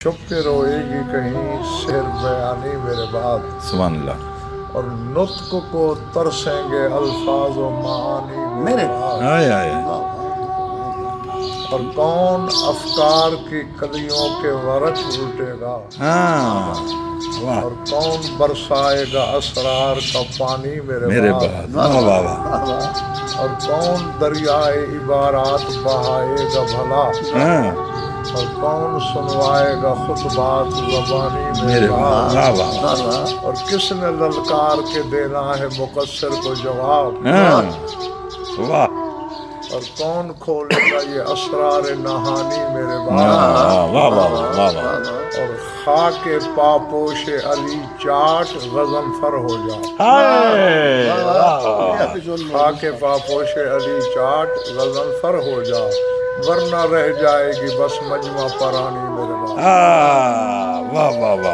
چھپ کے روئے گی کہیں سحر بیانی میرے بعد، سبحان اللہ. اور نطق کو ترسیں گے الفاظ و معانی میرے بعد. آئے آئے. اور کون افکار کی کلیوں کے ورق الٹے گا، ہاں واہ اور کون برسائے گا اسرار کا پانی میرے میرے بعد. بعد، واہ واہ واہ. اور کون دریائے عبارات بہائے گا بھلا، ہاں اور کون سنوائے گا خطبات زبانی میرے میرے بعد. بعد، واہ واہ. اور کس نے للکار کے دینا ہے مقصر کو جواب، ہاں واہ. اور کون کھولے گا یہ اسرار نہانی میرے بعد. واہ واہ واہ واہ. اور خاک پاپوش علی چاٹ غضن فر ہو جا، خاک پاپوش علی چاٹ غضن فر ہو جا، ورنہ رہ جائے گی بس مجمع پرانی میرے بعد. واہ واہ واہ.